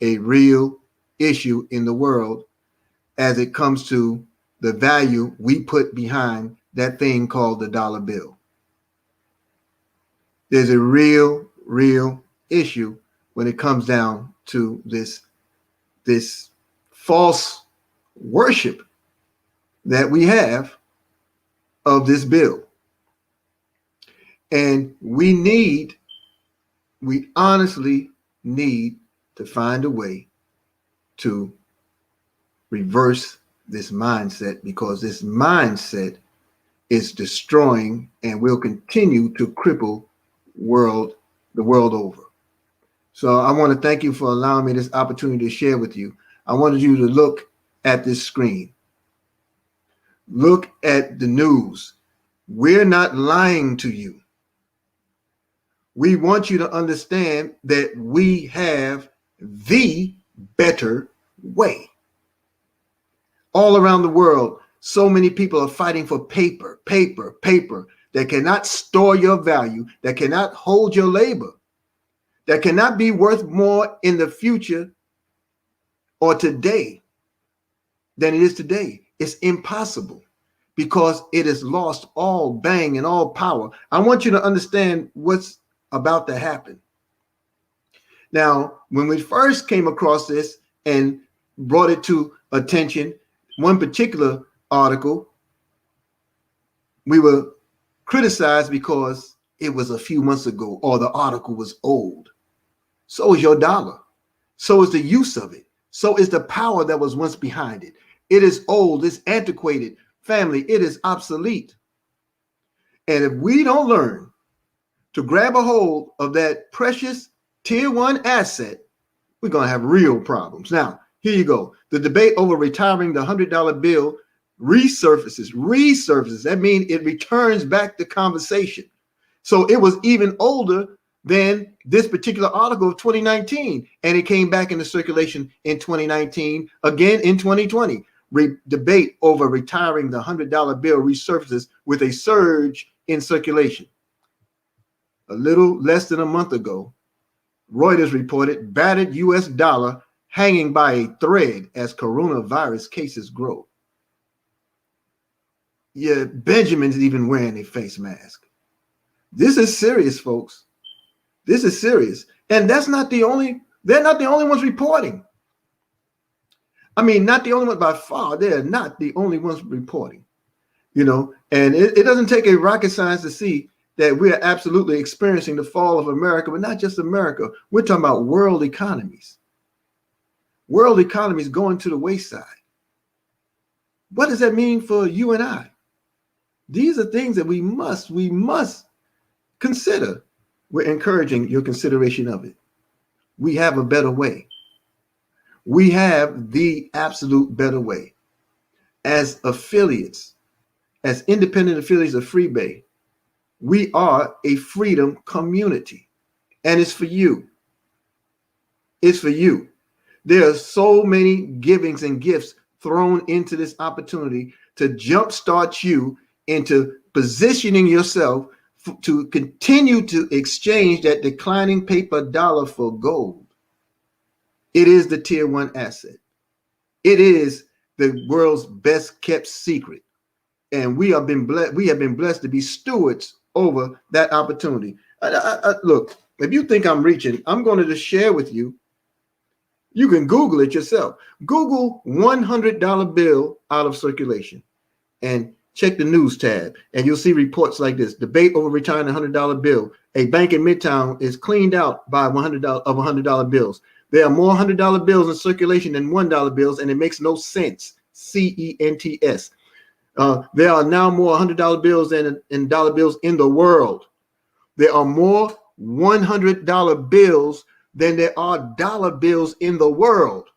a real issue in the world as it comes to the value we put behind that thing called the dollar bill. There's a real issue when it comes down to this false worship that we have of this bill. And we honestly need to find a way to reverse this mindset, because this mindset is destroying and will continue to cripple the world over. So I want to thank you for allowing me this opportunity to share with you. I wanted you to look at this screen. Look at the news. We're not lying to you. We want you to understand that we have the better way. All around the world, so many people are fighting for paper that cannot store your value, that cannot hold your labor, that cannot be worth more in the future or today than it is today. It's impossible because it has lost all bang and all power. I want you to understand what's about to happen. Now, when we first came across this and brought it to attention, one particular article, we were criticized because it was a few months ago or the article was old. So is your dollar. So is the use of it. So is the power that was once behind it. It is old. It's antiquated. Family, it is obsolete. And if we don't learn to grab a hold of that precious tier one asset, we're going to have real problems. Now, here you go. The debate over retiring the $100 bill resurfaces. That means it returns back to conversation. So it was even older than this particular article of 2019, and it came back into circulation in 2019, again in 2020. Debate over retiring the $100 bill resurfaces with a surge in circulation. A little less than a month ago, Reuters reported battered US dollar hanging by a thread as coronavirus cases grow. Yeah, Benjamin's even wearing a face mask. This is serious, folks. This is serious. And they're not the only ones reporting. I mean, not the only ones by far. They're not the only ones reporting, and it doesn't take a rocket science to see that we are absolutely experiencing the fall of America, but not just America. We're talking about world economies. World economies going to the wayside. What does that mean for you and I? These are things that we must consider. We're encouraging your consideration of it. We have a better way. We have the absolute better way. As affiliates, as independent affiliates of FreeBay, we are a freedom community. And it's for you. It's for you. There are so many givings and gifts thrown into this opportunity to jumpstart you into positioning yourself to continue to exchange that declining paper dollar for gold. It is the tier one asset. It is the world's best kept secret. And we have been blessed to be stewards over that opportunity. Look, if you think I'm reaching, I'm going to just share with you. You can Google it yourself. Google $100 bill out of circulation and check the news tab, and you'll see reports like this. Debate over retiring a $100 bill. A bank in Midtown is cleaned out by $100 bills. There are more $100 bills in circulation than $1 bills, and it makes no sense. CENTS. There are now more $100 bills than dollar bills in the world. There are more $100 bills than there are dollar bills in the world.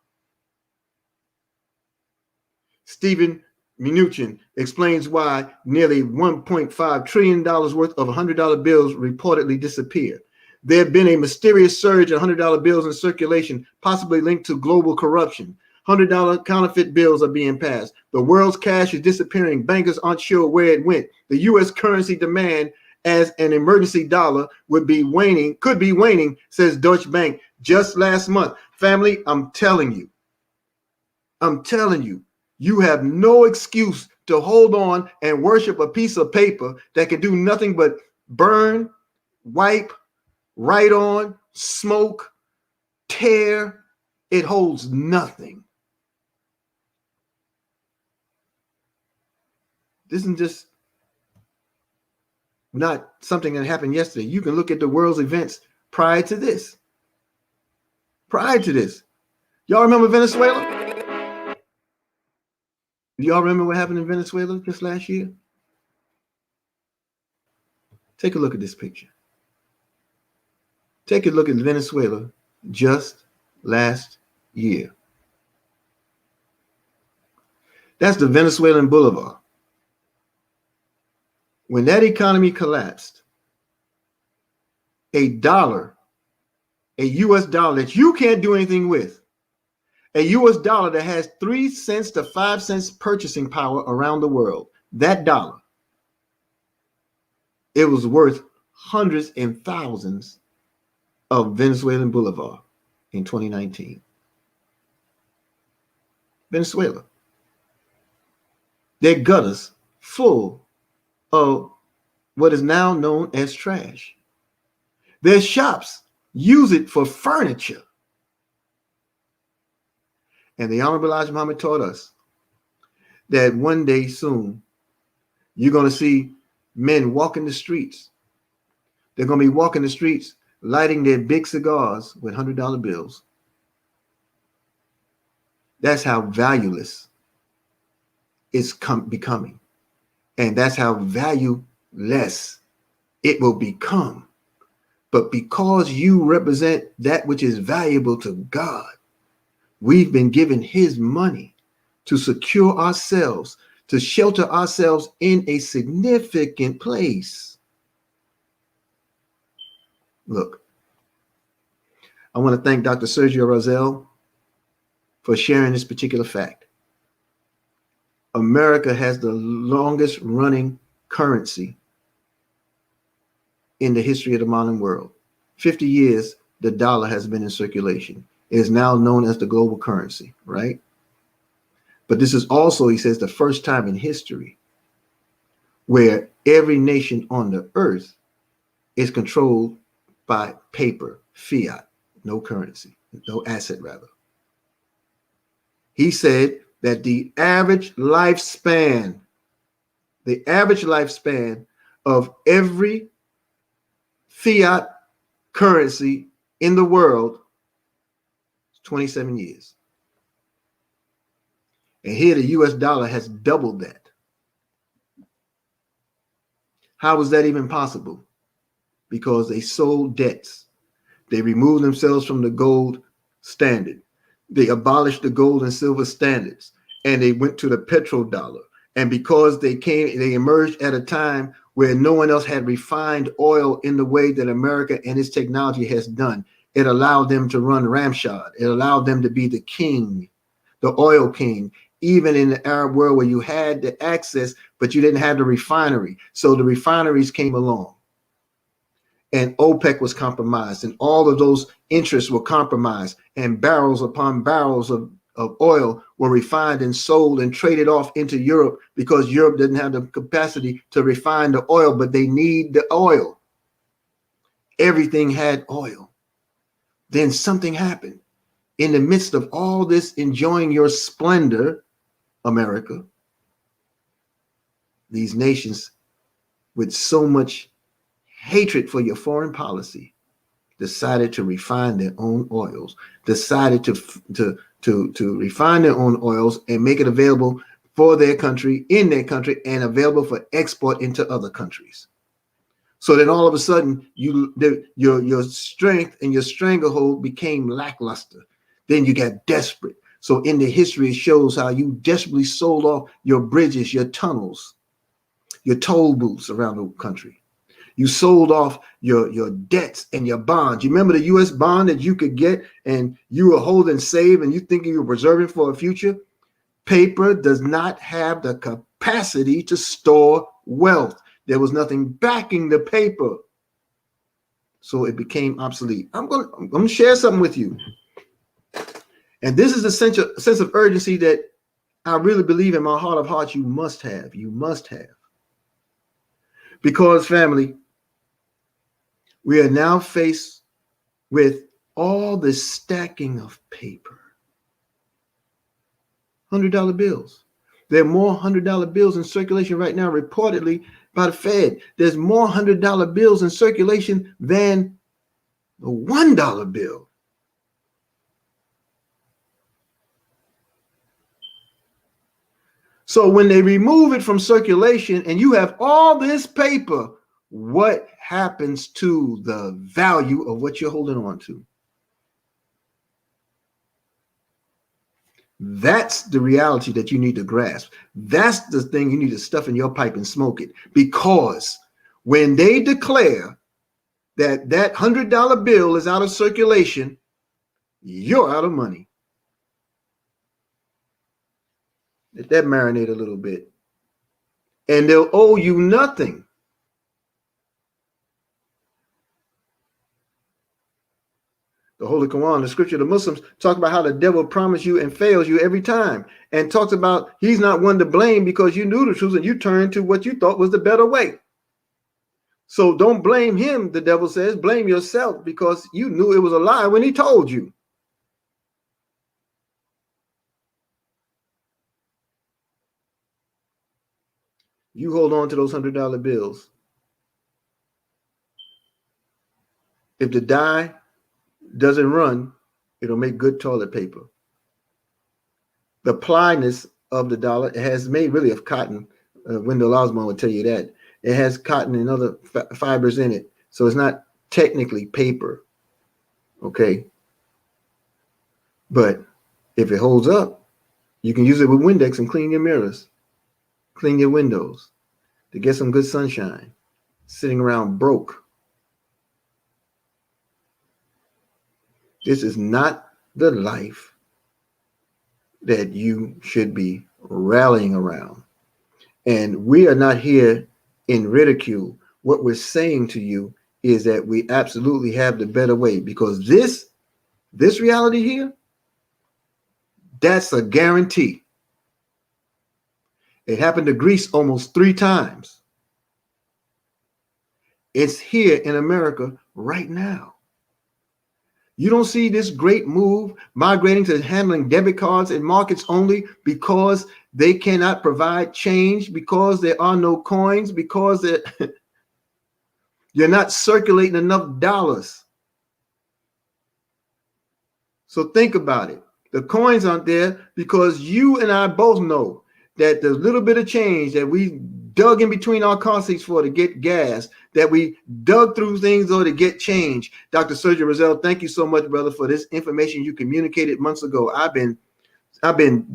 Stephen Mnuchin explains why nearly $1.5 trillion worth of $100 bills reportedly disappeared. There have been a mysterious surge of $100 bills in circulation, possibly linked to global corruption. $100 counterfeit bills are being passed. The world's cash is disappearing. Bankers aren't sure where it went. The U.S. currency demand as an emergency dollar could be waning, says Deutsche Bank. Just last month, Family, I'm telling you, you have no excuse to hold on and worship a piece of paper that can do nothing but burn, wipe, write on, smoke, tear. It holds nothing. This isn't just not something that happened yesterday. You can look at the world's events prior to this. Y'all remember Venezuela? Do y'all remember what happened in Venezuela just last year? Take a look at this picture. Take a look at Venezuela just last year. That's the Venezuelan Boulevard. When that economy collapsed, a US dollar that you can't do anything with, a US dollar that has 3 cents to 5 cents purchasing power around the world, that dollar, it was worth hundreds and thousands of Venezuelan Boulevard in 2019. Venezuela. Their gutters full of what is now known as trash. Their shops use it for furniture. And the Honorable Elijah Muhammad taught us that one day soon, you're going to see men walking the streets. They're going to be walking the streets, lighting their big cigars with $100 bills. That's how valueless it's becoming. And that's how valueless it will become. But because you represent that which is valuable to God, we've been given his money to secure ourselves, to shelter ourselves in a significant place. Look, I want to thank Dr. Sergio Rosell for sharing this particular fact. America has the longest running currency in the history of the modern world. 50 years, the dollar has been in circulation. It is now known as the global currency, right? But this is also, he says, the first time in history where every nation on the earth is controlled by paper, fiat, no currency, no asset rather. He said that the average lifespan of every fiat currency in the world is 27 years. And here the US dollar has doubled that. How was that even possible? Because they sold debts. They removed themselves from the gold standard. They abolished the gold and silver standards, and they went to the petrodollar. And because they emerged at a time where no one else had refined oil in the way that America and its technology has done, it allowed them to run ramshod. It allowed them to be the king, the oil king, even in the Arab world where you had the access, but you didn't have the refinery. So the refineries came along. And OPEC was compromised, and all of those interests were compromised, and barrels upon barrels of oil were refined and sold and traded off into Europe because Europe didn't have the capacity to refine the oil, but they need the oil. Everything had oil. Then something happened. In the midst of all this enjoying your splendor, America, these nations with so much hatred for your foreign policy decided to refine their own oils, decided to refine their own oils and make it available for their country, in their country, and available for export into other countries. So then all of a sudden, your strength and your stranglehold became lackluster. Then you got desperate. So in the history, it shows how you desperately sold off your bridges, your tunnels, your toll booths around the country. You sold off your debts and your bonds. You remember the U.S. bond that you could get and you were holding safe and you thinking you were preserving for a future? Paper does not have the capacity to store wealth. There was nothing backing the paper. So it became obsolete. I'm going to share something with you. And this is the sense of urgency that I really believe in my heart of hearts you must have. You must have. Because, family, we are now faced with all this stacking of paper. $100 bills. There are more $100 bills in circulation right now, reportedly by the Fed. There's more $100 bills in circulation than the $1 bill. So when they remove it from circulation and you have all this paper, what happens to the value of what you're holding on to? That's the reality that you need to grasp. That's the thing you need to stuff in your pipe and smoke it. Because when they declare that that $100 bill is out of circulation, you're out of money. Let that marinate a little bit. And they'll owe you nothing. The Holy Quran, the scripture of the Muslims, talk about how the devil promises you and fails you every time, and talks about he's not one to blame because you knew the truth and you turned to what you thought was the better way. So don't blame him, the devil says, blame yourself because you knew it was a lie when he told you. You hold on to those $100 bills. If the dye doesn't run, it'll make good toilet paper. The plyness of the dollar, it has made really of cotton. Wendell Osborne would tell you that. It has cotton and other fibers in it. So it's not technically paper. Okay. But if it holds up, you can use it with Windex and clean your mirrors, clean your windows to get some good sunshine. Sitting around broke. This is not the life that you should be rallying around. And we are not here in ridicule. What we're saying to you is that we absolutely have the better way, because this reality here, that's a guarantee. It happened to Greece almost 3 times. It's here in America right now. You don't see this great move migrating to handling debit cards in markets only because they cannot provide change, because there are no coins, because you're not circulating enough dollars. So think about it. The coins aren't there because you and I both know that the little bit of change that we dug in between our car seats for to get gas, that we dug through things though to get change. Dr. Sergio Roselle, thank you so much, brother, for this information you communicated months ago. I've been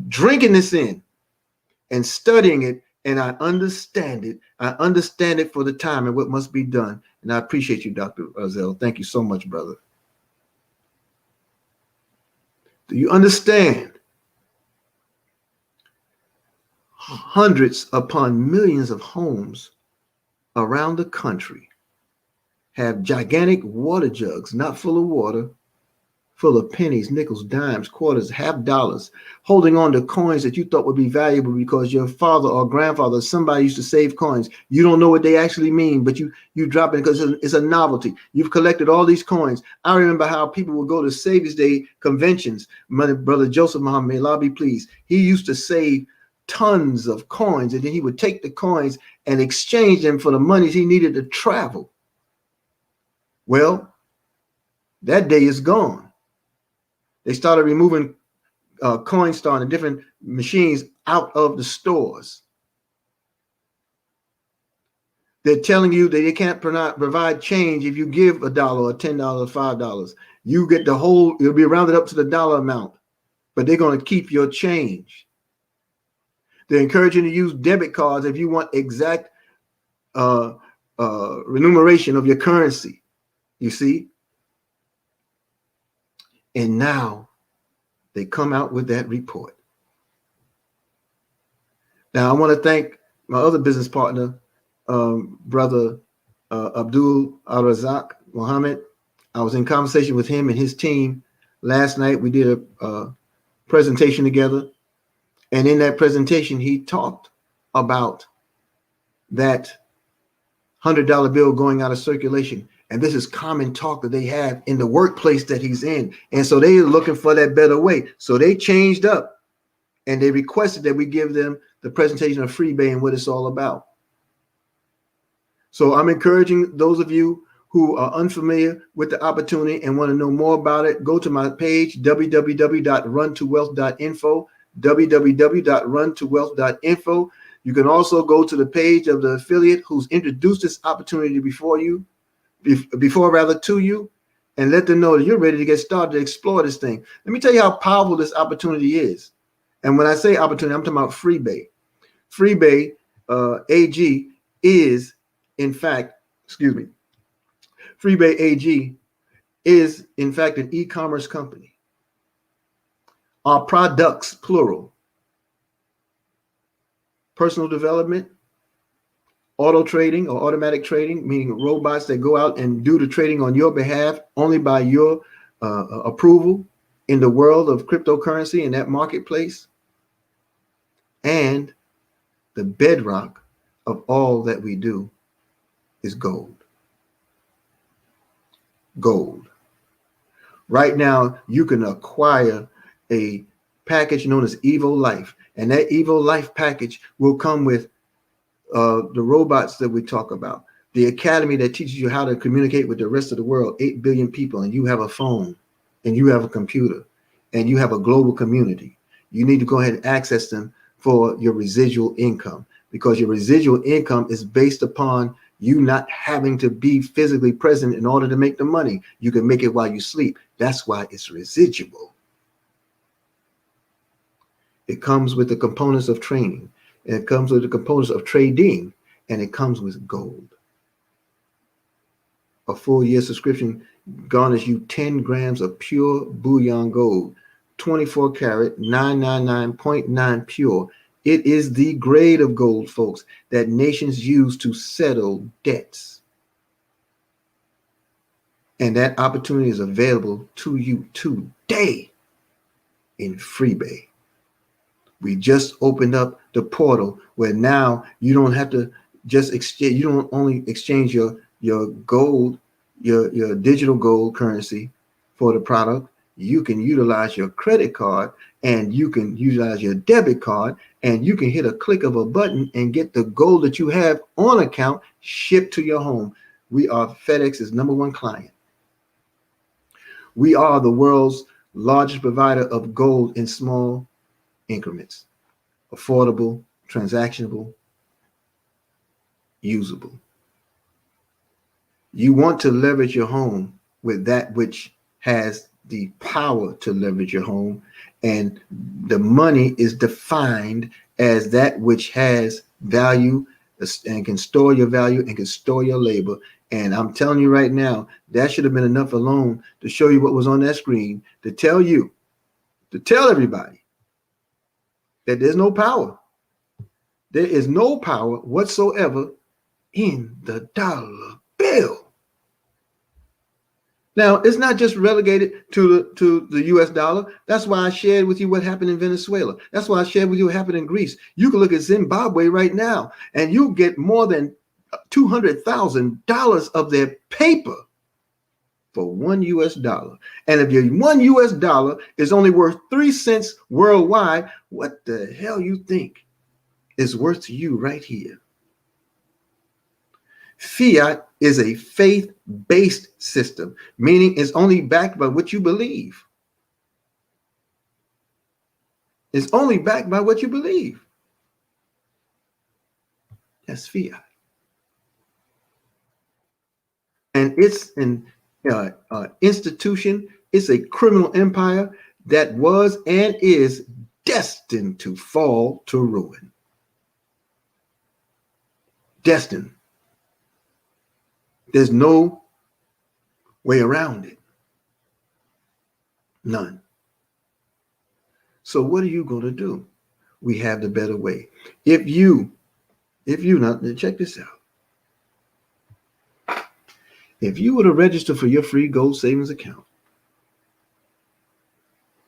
drinking this in and studying it, and I understand it. I understand it for the time and what must be done. And I appreciate you, Dr. Roselle. Thank you so much, brother. Do you understand? Hundreds upon millions of homes around the country have gigantic water jugs, not full of water, full of pennies, nickels, dimes, quarters, half dollars, holding on to coins that you thought would be valuable because your father or grandfather, somebody used to save coins. You don't know what they actually mean, but you drop it because it's a novelty. You've collected all these coins. I remember how people would go to Savior's Day conventions. My brother Joseph Muhammad, may Allah be pleased, he used to save tons of coins, and then he would take the coins and exchange them for the monies he needed to travel. Well, that day is gone. They started removing Coinstar and different machines out of the stores. They're telling you that they can't provide change if you give $1 or $10 or $5. You get the whole, it'll be rounded up to the dollar amount, but they're going to keep your change. They're encouraging you to use debit cards if you want exact remuneration of your currency, you see? And now they come out with that report. Now, I want to thank my other business partner, brother Abdul Al-Razak Muhammad. I was in conversation with him and his team last night. We did presentation together. And in that presentation, he talked about that $100 bill going out of circulation. And this is common talk that they have in the workplace that he's in. And so they are looking for that better way. So they changed up and they requested that we give them the presentation of Freebay and what it's all about. So I'm encouraging those of you who are unfamiliar with the opportunity and want to know more about it, go to my page, www.runtowealth.info, www.runtowealth.info. You can also go to the page of the affiliate who's introduced this opportunity to you, and let them know that you're ready to get started to explore this thing. Let me tell you how powerful this opportunity is. And when I say opportunity, I'm talking about Freebay. Freebay AG is, in fact, Freebay AG is, in fact, an e-commerce company. Our products, plural, personal development, auto trading or automatic trading, meaning robots that go out and do the trading on your behalf only by your approval in the world of cryptocurrency in that marketplace, and the bedrock of all that we do is gold. Gold. Right now, you can acquire a package known as Evo Life, and that Evo Life package will come with the robots that we talk about, the academy that teaches you how to communicate with the rest of the world, 8 billion people, and you have a phone, and you have a computer, and you have a global community. You need to go ahead and access them for your residual income, because your residual income is based upon you not having to be physically present in order to make the money. You can make it while you sleep. That's why it's residual. It comes with the components of training, and it comes with the components of trading, and it comes with gold. A full year subscription garners you 10 grams of pure bullion gold, 24 karat, 999.9 pure. It is the grade of gold, folks, that nations use to settle debts. And that opportunity is available to you today in Freebay. We just opened up the portal where now you don't have to just exchange. You don't only exchange your gold, your digital gold currency for the product. You can utilize your credit card, and you can utilize your debit card, and you can hit a click of a button and get the gold that you have on account shipped to your home. We are FedEx's #1 client. We are the world's largest provider of gold in small increments, affordable, transactionable, usable. You want to leverage your home with that which has the power to leverage your home, and the money is defined as that which has value and can store your value and can store your labor. And I'm telling you right now, that should have been enough alone to show you what was on that screen, to tell everybody that there's no power. There is no power whatsoever in the dollar bill. Now, it's not just relegated to the US dollar. That's why I shared with you what happened in Venezuela. That's why I shared with you what happened in Greece. You can look at Zimbabwe right now, and you get more than $200,000 of their paper for $1 US. And if your $1 US is only worth 3 cents worldwide, what the hell you think is worth to you right here? Fiat is a faith-based system, meaning it's only backed by what you believe. It's only backed by what you believe. That's fiat. And it's an institution. It's a criminal empire that was and is destined to fall to ruin. Destined. There's no way around it. None. So what are you going to do? We have the better way. If you now check this out. If you were to register for your free gold savings account,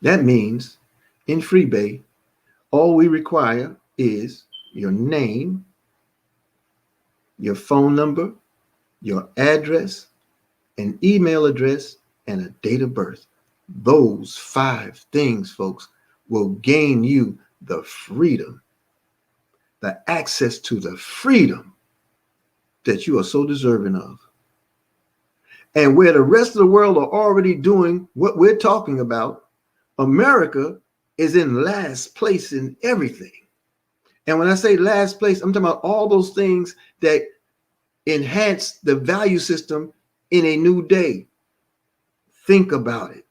that means in FreeBay, all we require is your name, your phone number, your address, an email address, and a date of birth. Those 5 things, folks, will gain you the freedom, the access to the freedom that you are so deserving of. And where the rest of the world are already doing what we're talking about, America is in last place in everything. And when I say last place, I'm talking about all those things that enhance the value system in a new day. Think about it.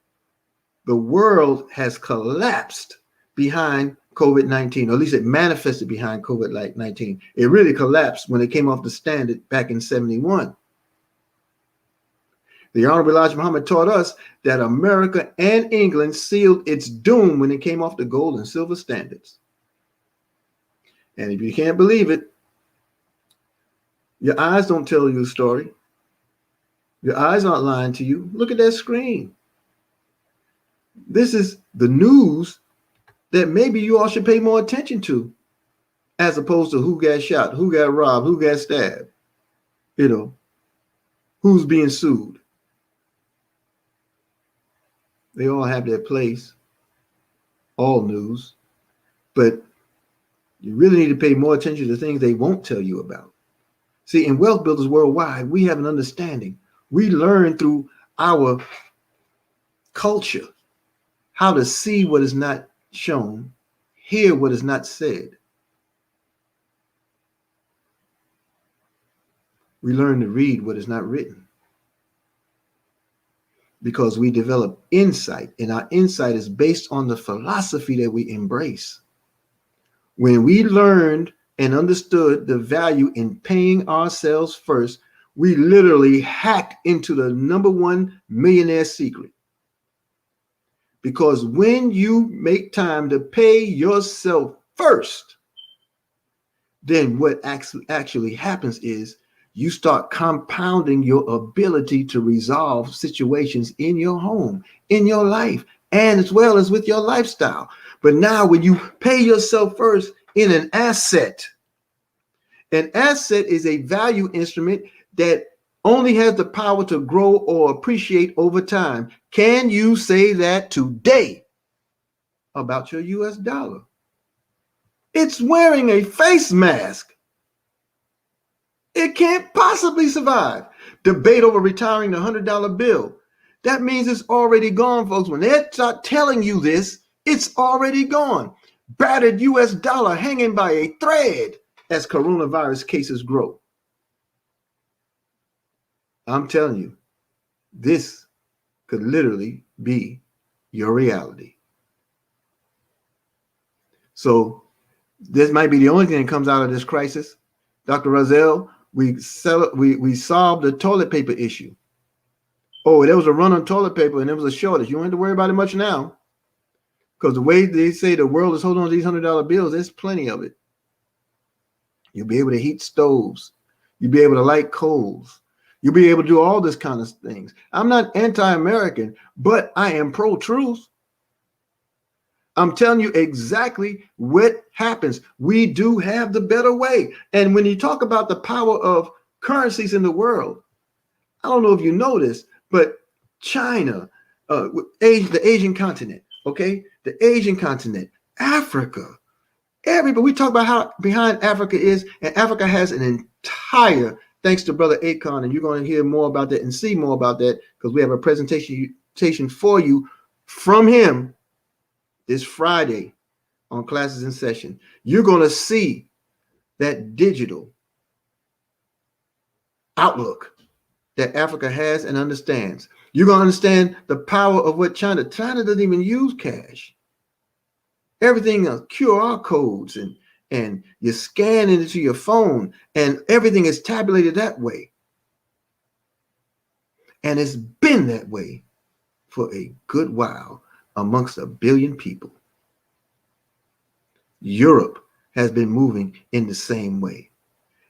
The world has collapsed behind COVID-19, or at least it manifested behind COVID-19. It really collapsed when it came off the standard back in 71. The Honorable Elijah Muhammad taught us that America and England sealed its doom when it came off the gold and silver standards. And if you can't believe it, your eyes don't tell you a story. Your eyes aren't lying to you. Look at that screen. This is the news that maybe you all should pay more attention to, as opposed to who got shot, who got robbed, who got stabbed, who's being sued. They all have their place, all news, but you really need to pay more attention to things they won't tell you about. See, in Wealth Builders Worldwide, we have an understanding. We learn through our culture how to see what is not shown, hear what is not said. We learn to read what is not written, because we develop insight, and our insight is based on the philosophy that we embrace. When we learned and understood the value in paying ourselves first, we literally hacked into the #1 millionaire secret. Because when you make time to pay yourself first, then what actually happens is you start compounding your ability to resolve situations in your home, in your life, and as well as with your lifestyle. But now when you pay yourself first in an asset is a value instrument that only has the power to grow or appreciate over time. Can you say that today about your US dollar? It's wearing a face mask. It can't possibly survive. Debate over retiring the $100 bill. That means it's already gone, folks. When they start telling you this, it's already gone. Battered US dollar hanging by a thread as coronavirus cases grow. I'm telling you, this could literally be your reality. So this might be the only thing that comes out of this crisis. Dr. Razel, we solved the toilet paper issue. Oh, there was a run on toilet paper and there was a shortage. You don't have to worry about it much now, because the way they say the world is holding on to these $100 bills, there's plenty of it. You'll be able to heat stoves. You'll be able to light coals. You'll be able to do all this kind of things. I'm not anti-American, but I am pro-truth. I'm telling you exactly what happens. We do have the better way. And when you talk about the power of currencies in the world, I don't know if you know this, but China, the Asian continent, okay? The Asian continent, Africa, everybody, we talk about how behind Africa is, and Africa has an entire, thanks to Brother Akon, and you're going to hear more about that and see more about that, because we have a presentation for you from him this Friday on Classes in Session. You're going to see that digital outlook that Africa has and understands. You're going to understand the power of what China doesn't even use cash. Everything are QR codes, and you scan it into your phone, and everything is tabulated that way. And it's been that way for a good while amongst 1 billion people. Europe has been moving in the same way.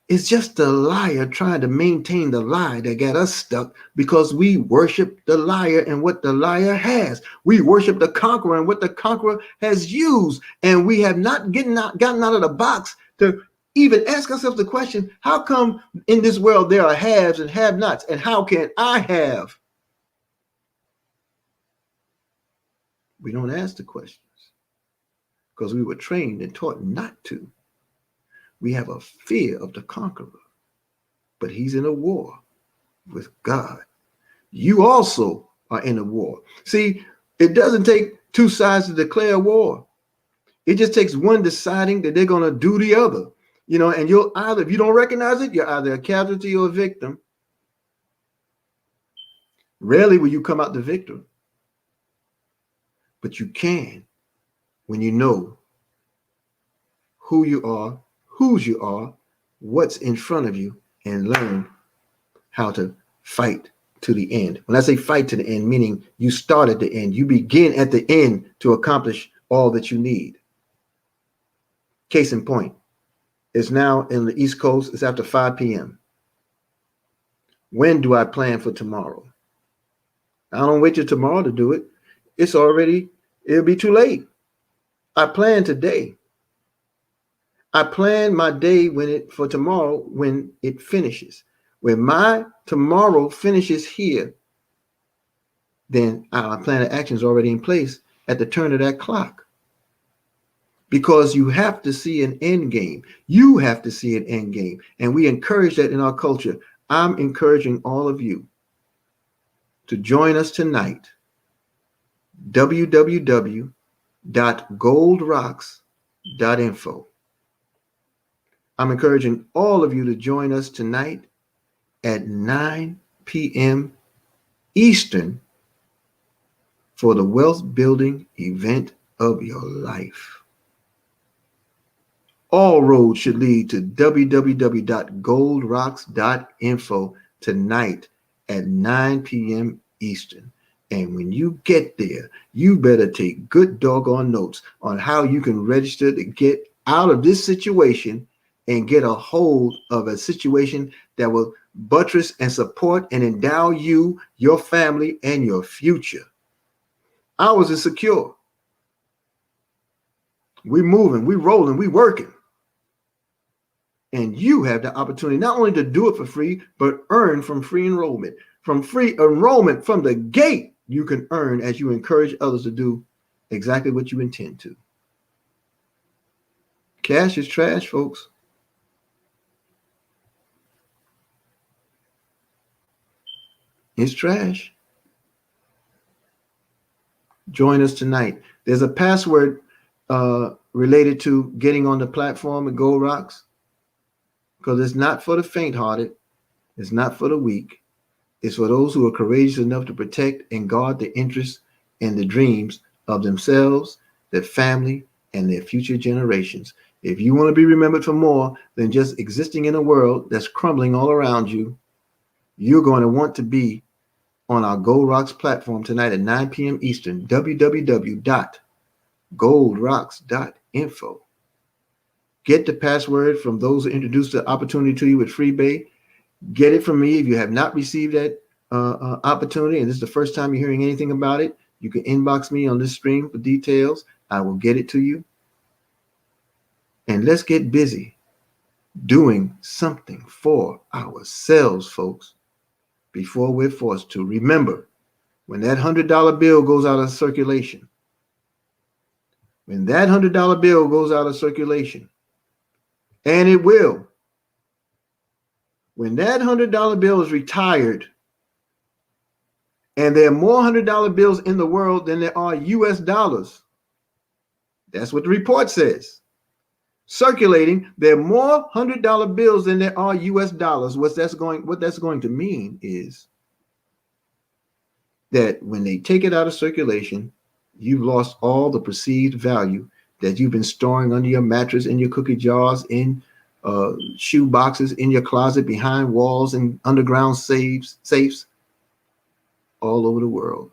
It's just the liar trying to maintain the lie that got us stuck because we worship the liar and what the liar has. We worship the conqueror and what the conqueror has used. And we have not gotten out of the box to even ask ourselves the question, how come in this world there are haves and have-nots? And how can I have? We don't ask the questions because we were trained and taught not to. We have a fear of the conqueror, but he's in a war with God. You also are in a war. See, it doesn't take two sides to declare war. It just takes one deciding that they're going to do the other. You know, and you'll either, if you don't recognize it, you're either a casualty or a victim. Rarely will you come out the victor, but you can when you know who you are, whose you are, what's in front of you, and learn how to fight to the end. When I say fight to the end, meaning you start at the end, you begin at the end to accomplish all that you need. Case in point, it's now in the East Coast, it's after 5 p.m. When do I plan for tomorrow? I don't wait till tomorrow to do it. It'll be too late. I plan today. I plan my day for tomorrow when it finishes. When my tomorrow finishes here, then our plan of action is already in place at the turn of that clock. Because you have to see an end game. You have to see an end game. And we encourage that in our culture. I'm encouraging all of you to join us tonight. www.goldrocks.info. I'm encouraging all of you to join us tonight at 9 p.m. Eastern for the wealth building event of your life. All roads should lead to www.goldrocks.info tonight at 9 p.m. Eastern. And when you get there, you better take good doggone notes on how you can register to get out of this situation and get a hold of a situation that will buttress and support and endow you, your family, and your future. Ours is secure. We're moving, we're rolling, we're working. And you have the opportunity not only to do it for free, but earn from free enrollment. From free enrollment from the gate, you can earn as you encourage others to do exactly what you intend to. Cash is trash, folks. It's trash. Join us tonight. There's a password related to getting on the platform at Gold Rocks, because it's not for the faint-hearted. It's not for the weak. It's for those who are courageous enough to protect and guard the interests and the dreams of themselves, their family, and their future generations. If you want to be remembered for more than just existing in a world that's crumbling all around you, you're going to want to be on our Gold Rocks platform tonight at 9 p.m. Eastern, www.goldrocks.info. Get the password from those who introduced the opportunity to you with FreeBay. Get it from me. If you have not received that opportunity, and this is the first time you're hearing anything about it, you can inbox me on this stream for details. I will get it to you. And let's get busy doing something for ourselves, folks, before we're forced to. Remember, when that $100 bill goes out of circulation, and it will, when that $100 bill is retired, and there are more $100 bills in the world than there are US dollars, that's what the report says. Circulating, there are more $100 bills than there are US dollars. What that's going to mean is that when they take it out of circulation, you've lost all the perceived value that you've been storing under your mattress, in your cookie jars, in shoe boxes, in your closet, behind walls, and underground safes all over the world.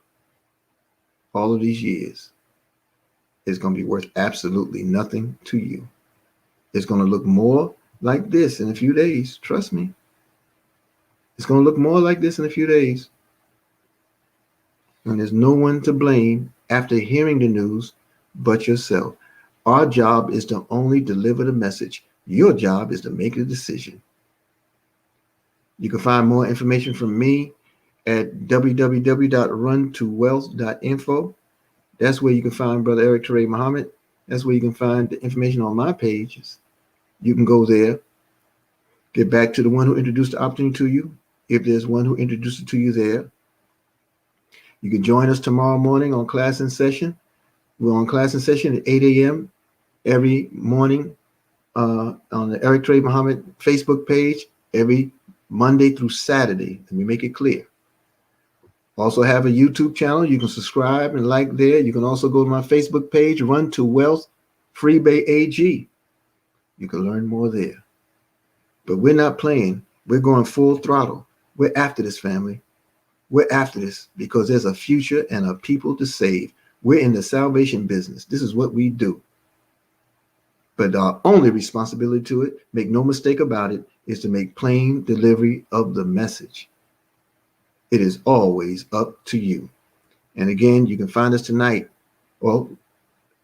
All of these years is going to be worth absolutely nothing to you. It's going to look more like this in a few days. Trust me. It's going to look more like this in a few days. And there's no one to blame after hearing the news but yourself. Our job is to only deliver the message. Your job is to make a decision. You can find more information from me at www.runtowealth.info. That's where you can find Brother Eric Toure Muhammad. That's where you can find the information on my pages. You can go there. Get back to the one who introduced the opportunity to you, if there's one who introduced it to you there. You can join us tomorrow morning on Class in Session. We're on Class in Session at 8 a.m. every morning on the Eric Toure Muhammad Facebook page, every Monday through Saturday. Let me make it clear. Also have a YouTube channel. You can subscribe and like there. You can also go to my Facebook page, Run to Wealth Freebay AG. You can learn more there. But we're not playing. We're going full throttle. We're after this, family. We're after this because there's a future and a people to save. We're in the salvation business. This is what we do. But our only responsibility to it, make no mistake about it, is to make plain delivery of the message. It is always up to you. And again, you can find us tonight. Well,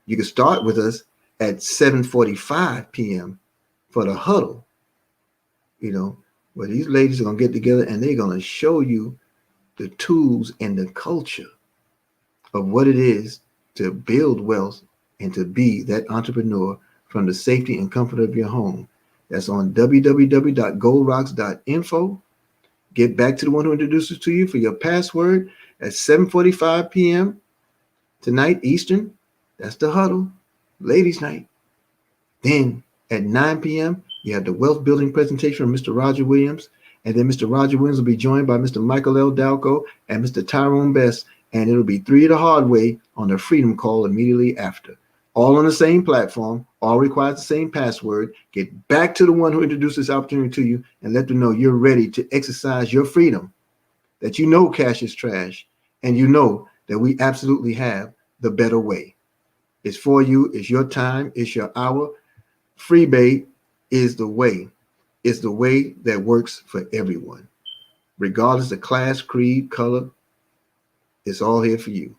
you can start with us at 7:45 p.m. for the huddle. You know, where these ladies are going to get together and they're going to show you the tools and the culture of what it is to build wealth and to be that entrepreneur from the safety and comfort of your home. That's on www.goldrocks.info. Get back to the one who introduced it to you for your password at 7:45 p.m. tonight, Eastern. That's the huddle, ladies' night. Then at 9 p.m., you have the wealth building presentation from Mr. Roger Williams. And then Mr. Roger Williams will be joined by Mr. Michael L. Dalco and Mr. Tyrone Best. And it'll be 3 the hard way on the Freedom Call immediately after. All on the same platform, all requires the same password. Get back to the one who introduced this opportunity to you and let them know you're ready to exercise your freedom, that you know cash is trash, and you know that we absolutely have the better way. It's for you. It's your time. It's your hour. Freebay is the way. It's the way that works for everyone, regardless of class, creed, color. It's all here for you.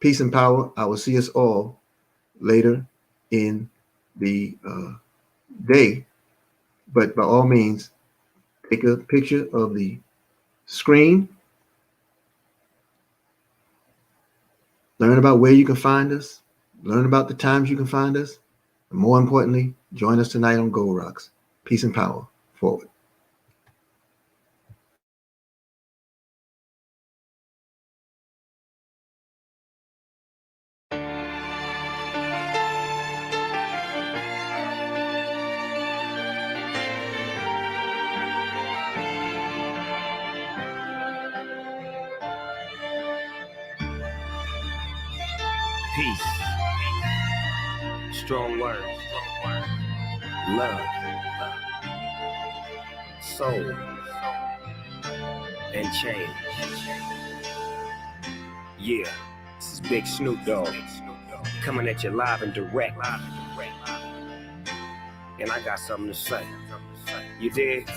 Peace and power. I will see us all later in the day. But by all means, take a picture of the screen. Learn about where you can find us. Learn about the times you can find us. And more importantly, join us tonight on Gold Rocks. Peace and power. Forward. Peace. Strong words. Love. Soul. And change. Yeah. This is Big Snoop Dogg. Coming at you live and direct. And I got something to say. You dig?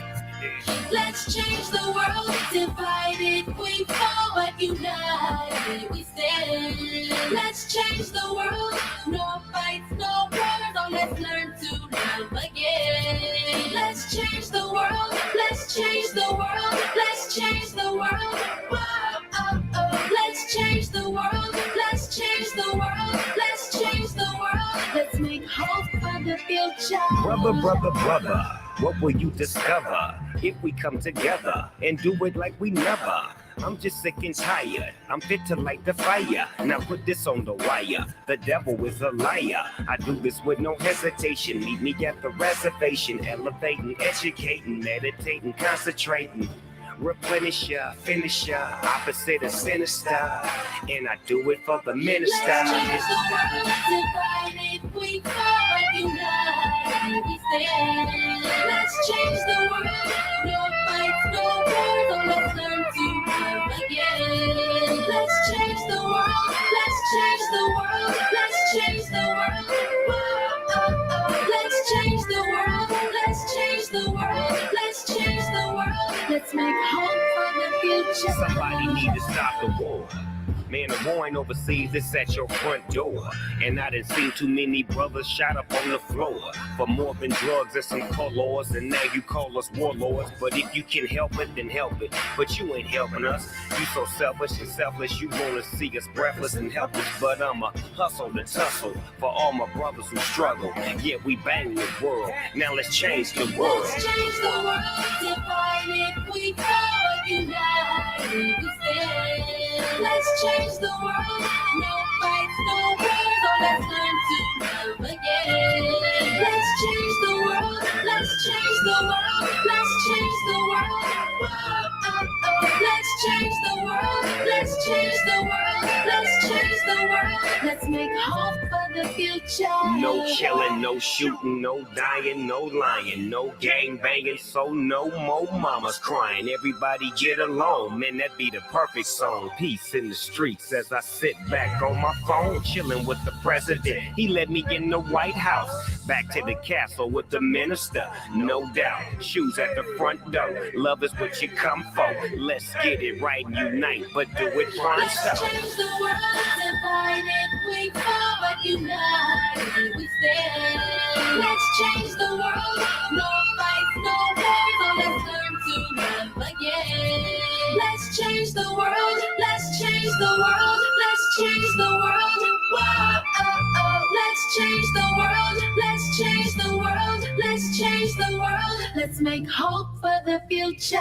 Let's change the world, divided we fall, but united we stand. Let's change the world, no fights, no wars, oh let's learn to love again. Let's change the world, let's change the world, let's change the world. Whoa, oh, oh. Let's change the world, let's change the world, let's change the world. Let's make hope for the future. Brother, what will you discover if we come together and do it like we never? I'm just sick and tired. I'm fit to light the fire. Now put this on the wire. The devil is a liar. I do this with no hesitation. Meet me at the reservation. Elevating, educating, meditating, concentrating. Replenisher, finisher, opposite of sinister. And I do it for the minister. Let's change the world, divided we fall, but united we stand. Let's change the world, no fights, no wars, oh let's learn to love again. Let's change the world, let's change the world, let's change the world. Whoa, oh, oh. Let's change the world, let's change Somebody need to stop the war. Man, the war ain't overseas, it's at your front door. And I done seen too many brothers shot up on the floor for more than drugs and some colors. And now you call us warlords. But if you can help it, then help it. But you ain't helping us. You so selfish and selfless, you wanna see us breathless and helpless. But I'ma hustle and tussle for all my brothers who struggle. Yeah, we bang the world. Now let's change the world. Let's change the world, divided we fall, united we stand. Let's change the world, no fights, no wars, oh let's learn to love again. Let's change the world, let's change the world, let's change the world. Oh, oh, oh. Let's change the world, let's change the world, let's change the world. Let's make hope for the future. No killing, no shooting, no dying, no lying, no gang banging, so no more mamas crying. Everybody get along, man, that be the perfect song. Peace in the streets as I sit back on my phone, chilling with the president. He let me in the White House, back to the castle with the minister. No doubt, shoes at the front door. Love is what you come for. Let's get it right and unite, but do it Let's first. change the world, divided we fall, but united we stand. Let's change the world, no fights, no wars, oh let's learn to love again. Let's change the world, let's change the world, let's change the world. Whoa, oh, oh. Let's change the world, let's change the world, let's change the world. Let's make hope for the future.